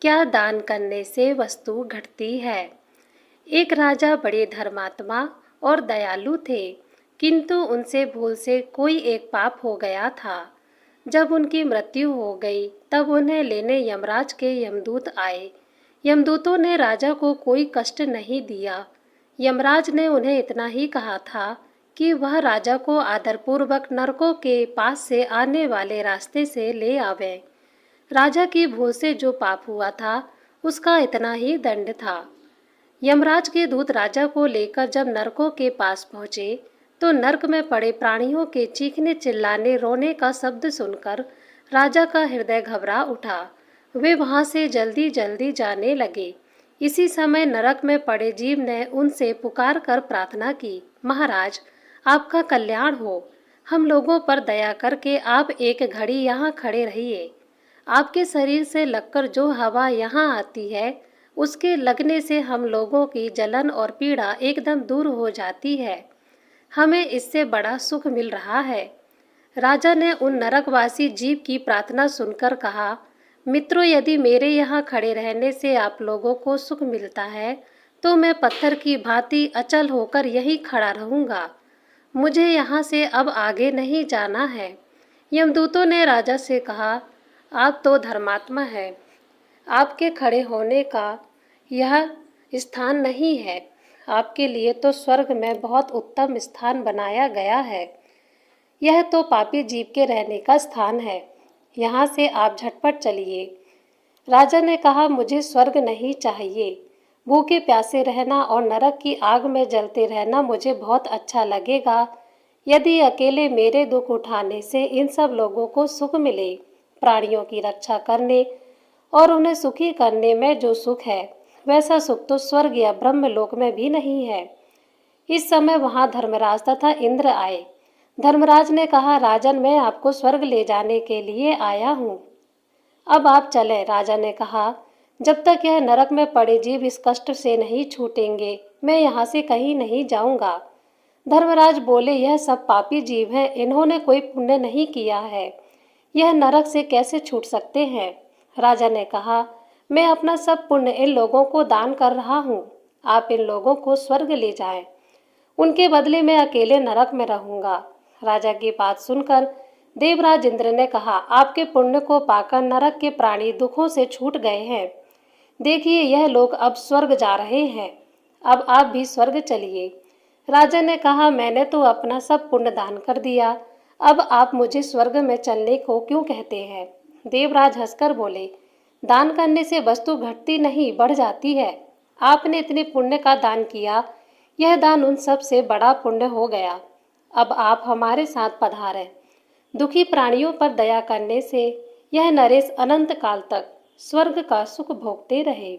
क्या दान करने से वस्तु घटती है। एक राजा बड़े धर्मात्मा और दयालु थे, किंतु उनसे भूल से कोई एक पाप हो गया था। जब उनकी मृत्यु हो गई तब उन्हें लेने यमराज के यमदूत आए। यमदूतों ने राजा को कोई कष्ट नहीं दिया। यमराज ने उन्हें इतना ही कहा था कि वह राजा को आदरपूर्वक नरकों के पास से आने वाले रास्ते से ले आवे। राजा की भूल से जो पाप हुआ था उसका इतना ही दंड था। यमराज के दूत राजा को लेकर जब नरकों के पास पहुंचे तो नरक में पड़े प्राणियों के चीखने चिल्लाने रोने का शब्द सुनकर राजा का हृदय घबरा उठा। वे वहां से जल्दी जल्दी जाने लगे। इसी समय नरक में पड़े जीव ने उनसे पुकार कर प्रार्थना की, महाराज आपका कल्याण हो, हम लोगों पर दया करके आप एक घड़ी यहाँ खड़े रहिए। आपके शरीर से लगकर जो हवा यहाँ आती है उसके लगने से हम लोगों की जलन और पीड़ा एकदम दूर हो जाती है। हमें इससे बड़ा सुख मिल रहा है। राजा ने उन नरकवासी जीव की प्रार्थना सुनकर कहा, मित्रों, यदि मेरे यहाँ खड़े रहने से आप लोगों को सुख मिलता है तो मैं पत्थर की भांति अचल होकर यहीं खड़ा रहूँगा। मुझे यहाँ से अब आगे नहीं जाना है। यमदूतों ने राजा से कहा, आप तो धर्मात्मा हैं, आपके खड़े होने का यह स्थान नहीं है। आपके लिए तो स्वर्ग में बहुत उत्तम स्थान बनाया गया है। यह तो पापी जीव के रहने का स्थान है। यहाँ से आप झटपट चलिए। राजा ने कहा, मुझे स्वर्ग नहीं चाहिए। भूखे प्यासे रहना और नरक की आग में जलते रहना मुझे बहुत अच्छा लगेगा। यदि अकेले मेरे दुख उठाने से इन सब लोगों को सुख मिले, प्राणियों की रक्षा करने और उन्हें सुखी करने में जो सुख है वैसा सुख तो स्वर्ग या ब्रह्मलोक में भी नहीं है। इस समय वहां धर्मराज तथा इंद्र आए। धर्मराज ने कहा, राजन, मैं आपको स्वर्ग ले जाने के लिए आया हूँ, अब आप चलें। राजा ने कहा, जब तक यह नरक में पड़े जीव इस कष्ट से नहीं छूटेंगे मैं यहाँ से कहीं नहीं जाऊँगा। धर्मराज बोले, यह सब पापी जीव हैं, इन्होंने कोई पुण्य नहीं किया है, यह नरक से कैसे छूट सकते हैं। राजा ने कहा, मैं अपना सब पुण्य इन लोगों को दान कर रहा हूँ, आप इन लोगों को स्वर्ग ले जाएं। उनके बदले मैं अकेले नरक में रहूंगा। राजा की बात सुनकर देवराज इंद्र ने कहा, आपके पुण्य को पाकर नरक के प्राणी दुखों से छूट गए हैं। देखिए, यह लोग अब स्वर्ग जा रहे हैं, अब आप भी स्वर्ग चलिए। राजा ने कहा, मैंने तो अपना सब पुण्य दान कर दिया, अब आप मुझे स्वर्ग में चलने को क्यों कहते हैं। देवराज हंसकर बोले, दान करने से वस्तु घटती नहीं, बढ़ जाती है। आपने इतने पुण्य का दान किया, यह दान उन सब से बड़ा पुण्य हो गया। अब आप हमारे साथ पधारें। दुखी प्राणियों पर दया करने से यह नरेश अनंत काल तक स्वर्ग का सुख भोगते रहे।